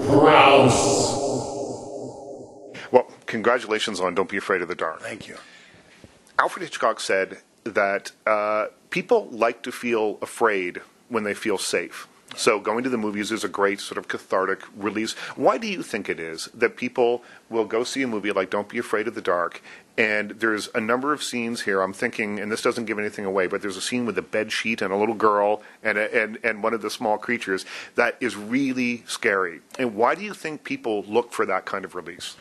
Crouse. Well, congratulations on Don't Be Afraid of the Dark. Thank you. Alfred Hitchcock said that people like to feel afraid when they feel safe. So going to the movies is a great sort of cathartic release. Why do you think it is that people will go see a movie like Don't Be Afraid of the Dark, and there's a number of scenes here, I'm thinking, and this doesn't give anything away, but there's a scene with a bed sheet and a little girl and one of the small creatures that is really scary. And why do you think people look for that kind of release?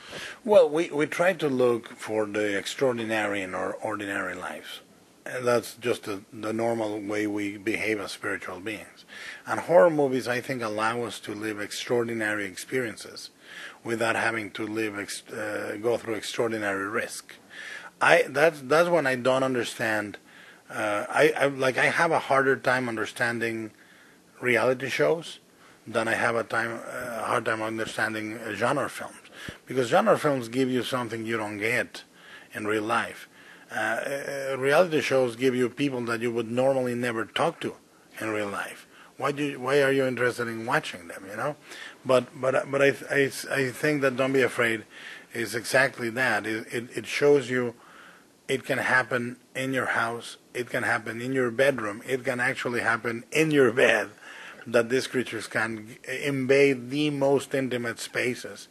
Well, we try to look for the extraordinary in our ordinary lives. And that's just the normal way we behave as spiritual beings. And horror movies, I think, allow us to live extraordinary experiences without having to go through extraordinary risk. That's when I don't understand. I have a harder time understanding reality shows than I have a hard time understanding genre films, because genre films give you something you don't get in real life. Reality shows give you people that you would normally never talk to in real life. Why are you interested in watching them? You know, but I think that Don't Be Afraid is exactly that. It shows you it can happen in your house. It can happen in your bedroom. It can actually happen in your bed. That these creatures can invade the most intimate spaces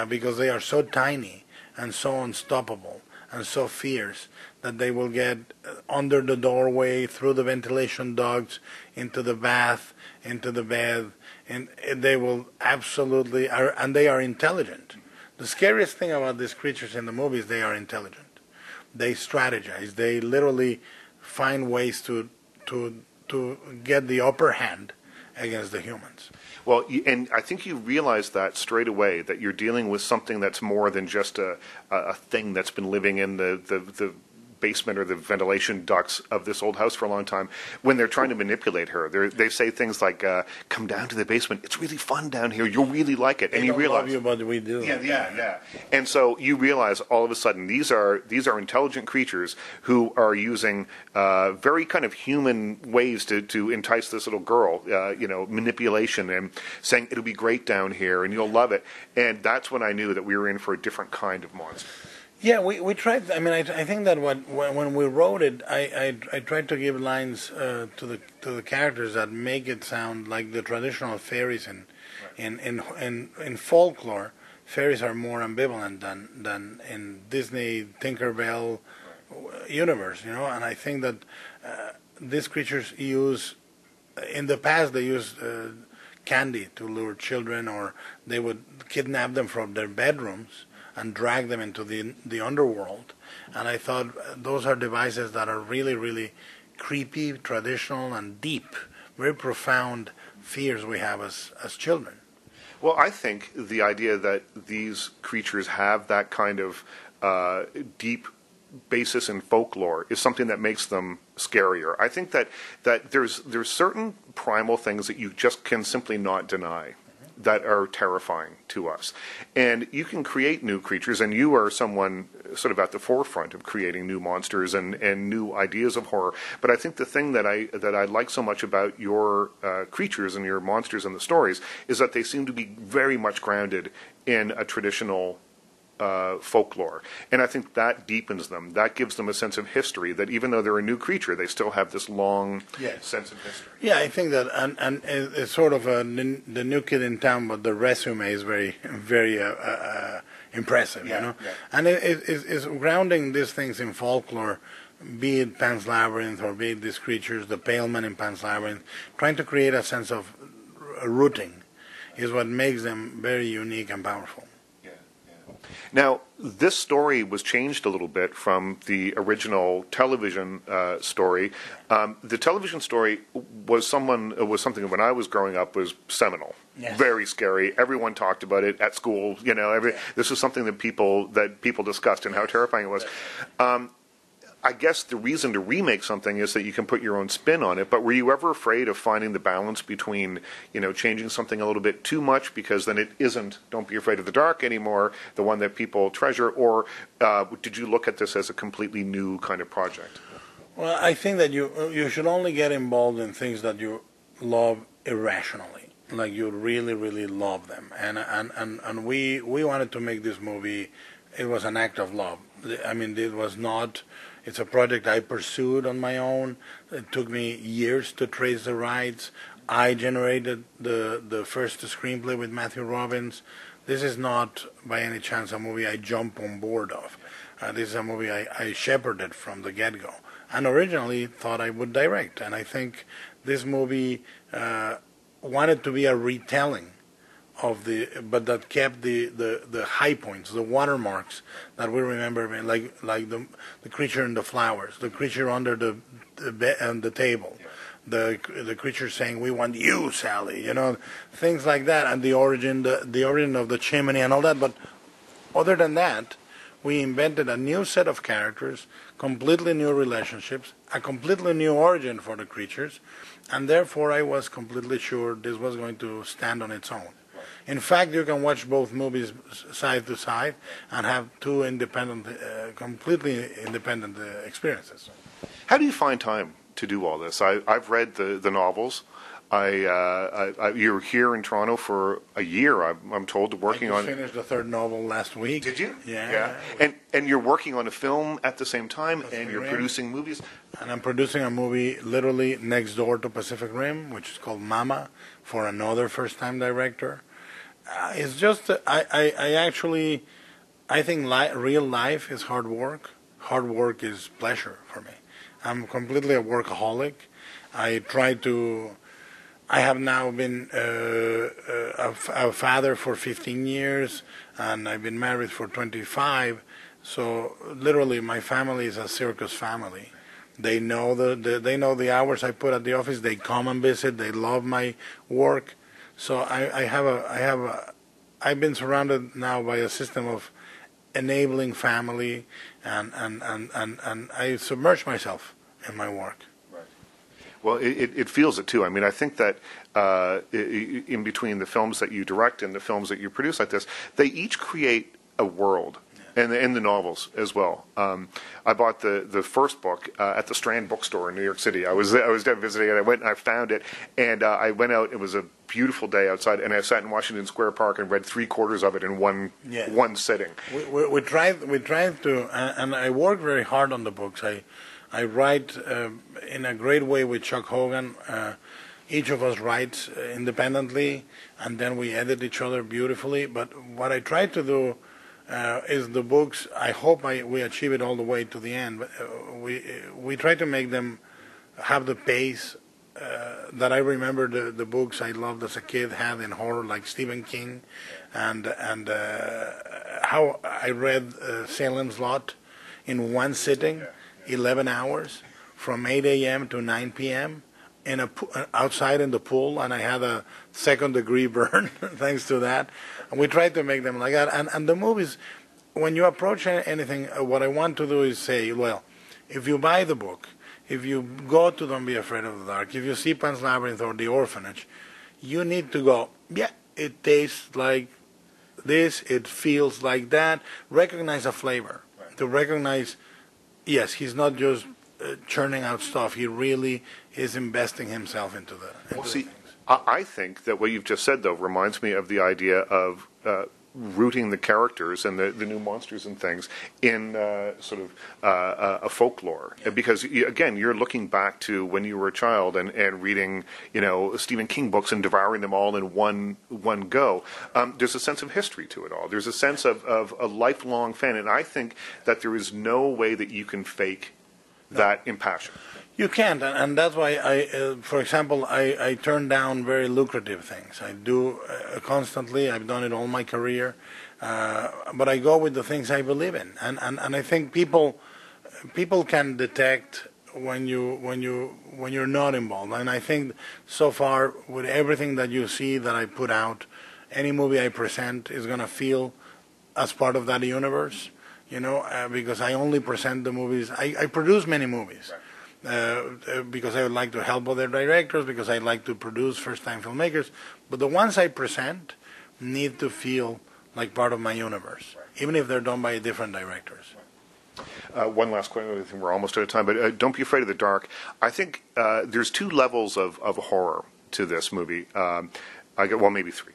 because they are so tiny and so unstoppable and so fierce that they will get under the doorway, through the ventilation ducts, into the bath, into the bed, and they will absolutely, and they are intelligent. The scariest thing about these creatures in the movies, they are intelligent. They strategize. They literally find ways to get the upper hand against the humans. Well, and I think you realize that straight away, that you're dealing with something that's more than just a thing that's been living in the basement or the ventilation ducts of this old house for a long time. When they're trying to manipulate her, they say things like, come down to the basement. It's really fun down here. You'll really like it. And you realize, love you, but we do. Yeah. And so you realize all of a sudden these are intelligent creatures who are using very kind of human ways to entice this little girl, manipulation and saying it'll be great down here and you'll love it. And that's when I knew that we were in for a different kind of monster. Yeah, we tried. I mean, I think that when we wrote it, I tried to give lines to the characters that make it sound like the traditional fairies in folklore. Fairies are more ambivalent than in Disney Tinkerbell universe, And I think that these creatures in the past they used candy to lure children, or they would kidnap them from their bedrooms and drag them into the underworld. And I thought those are devices that are really, really creepy, traditional, and deep, very profound fears we have as children. Well, I think the idea that these creatures have that kind of deep basis in folklore is something that makes them scarier. I think that there's certain primal things that you just can simply not deny that are terrifying to us. And you can create new creatures, and you are someone sort of at the forefront of creating new monsters and new ideas of horror. But I think the thing that I like so much about your creatures and your monsters and the stories is that they seem to be very much grounded in a traditional folklore. And I think that deepens them. That gives them a sense of history, that even though they're a new creature, they still have this long sense of history. Yeah, I think that, and it's sort of the new kid in town, but the resume is very, very impressive, Yeah. And it's grounding these things in folklore, be it Pan's Labyrinth or be it these creatures, the Pale Man in Pan's Labyrinth, trying to create a sense of rooting is what makes them very unique and powerful. Now, this story was changed a little bit from the original television story. The television story was something when I was growing up was seminal, very scary. Everyone talked about it at school. This was something that people discussed and how terrifying it was. I guess the reason to remake something is that you can put your own spin on it, but were you ever afraid of finding the balance between, changing something a little bit too much, because then it isn't Don't Be Afraid of the Dark anymore, the one that people treasure, or did you look at this as a completely new kind of project? Well, I think that you should only get involved in things that you love irrationally. like you really, really love them. And we wanted to make this movie. It was an act of love. I mean, it was not. It's a project I pursued on my own. It took me years to trace the rights. I generated the first screenplay with Matthew Robbins. This is not by any chance a movie I jump on board of. This is a movie I shepherded from the get-go, and originally thought I would direct. And I think this movie wanted to be a retelling of but that kept the high points, the watermarks that we remember, like the creature in the flowers, the creature under the table, the creature saying, "We want you, Sally," things like that, and the origin of the chimney and all that. But other than that, we invented a new set of characters, completely new relationships, a completely new origin for the creatures, and therefore I was completely sure this was going to stand on its own. In fact, you can watch both movies side to side and have two independent, completely independent experiences. How do you find time to do all this? I've read the novels. You're here in Toronto for a year, I'm told, working on. I just finished the third novel last week. Did you? Yeah. And you're working on a film at the same time, and you're producing movies. And I'm producing a movie literally next door to Pacific Rim, which is called Mama, for another first-time director. It's just I think real life is hard work. Hard work is pleasure for me. I'm completely a workaholic. I have now been a father for 15 years, and I've been married for 25. So literally, my family is a circus family. They know they know the hours I put at the office. They come and visit. They love my work. So I've been surrounded now by a system of enabling family, and I submerge myself in my work. Well, it feels it too. I mean, I think that in between the films that you direct and the films that you produce like this, they each create a world, and the novels as well. I bought the first book at the Strand bookstore in New York City. I was there visiting, and I went and I found it, and I went out. It was a beautiful day outside, and I sat in Washington Square Park and read 3/4 of it in one sitting. We tried to, and I work very hard on the books. I write in a great way with Chuck Hogan. Each of us writes independently, and then we edit each other beautifully. But what I try to do is the books. I hope we achieve it all the way to the end. But we try to make them have the pace that I remember the books I loved as a kid had in horror, like Stephen King, and how I read Salem's Lot in one sitting. 11 hours from 8 a.m. to 9 p.m. Outside in the pool, and I had a second-degree burn thanks to that. And we tried to make them like that. And the movies, when you approach anything, what I want to do is say, well, if you buy the book, if you go to Don't Be Afraid of the Dark, if you see Pan's Labyrinth or The Orphanage, you need to go, yeah, it tastes like this, it feels like that. Recognize a flavor. Right. To recognize, yes, he's not just churning out stuff. He really is investing himself into the things. I think that what you've just said, though, reminds me of the idea of rooting the characters and the new monsters and things in sort of a folklore. Yeah. Because, again, you're looking back to when you were a child and reading, Stephen King books and devouring them all in one go. There's a sense of history to it all. There's a sense of a lifelong fan. And I think that there is no way that you can fake that impassion. You can't, and that's why for example, I turn down very lucrative things. I do constantly. I've done it all my career, but I go with the things I believe in, and I think people can detect when you're not involved. And I think so far with everything that you see that I put out, any movie I present is going to feel as part of that universe. Because I only present the movies. I produce many movies. Right. Because I would like to help other directors, because I like to produce first-time filmmakers. But the ones I present need to feel like part of my universe, right, even if they're done by different directors. One last question. I think we're almost out of time, but Don't Be Afraid of the Dark. I think there's two levels of horror to this movie. Well, maybe 3.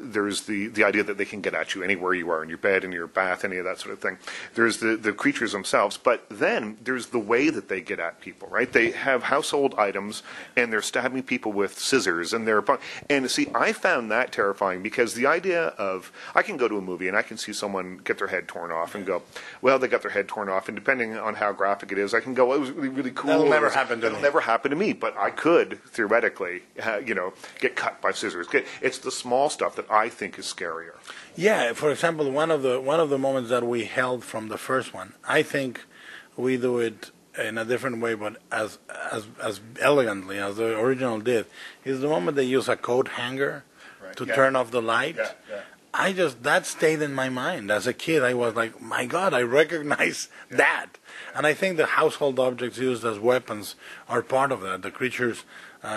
There's the idea that they can get at you anywhere you are, in your bed, in your bath, any of that sort of thing. There's the creatures themselves, but then there's the way that they get at people, right? They have household items, and they're stabbing people with scissors, and see, I found that terrifying, because the idea of, I can go to a movie and I can see someone get their head torn off and go, well, they got their head torn off, and depending on how graphic it is, I can go, well, it was really, really cool. That'll never happen to me. It'll never happen to me, but I could, theoretically, get cut by scissors. It's the small stuff that I think is scarier. Yeah, for example, one of the moments that we held from the first one, I think we do it in a different way, but as elegantly as the original did, is the moment they use a coat hanger to turn off the light. Yeah. That stayed in my mind. As a kid, I was like, my God, I recognize that. And I think the household objects used as weapons are part of that. The creatures,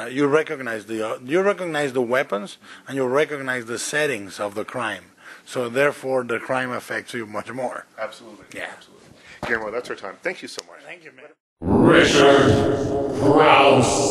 you recognize the weapons, and you recognize the settings of the crime. So therefore, the crime affects you much more. Absolutely. Yeah. Absolutely. Guillermo, that's our time. Thank you so much. Thank you, man. Richard Crouse.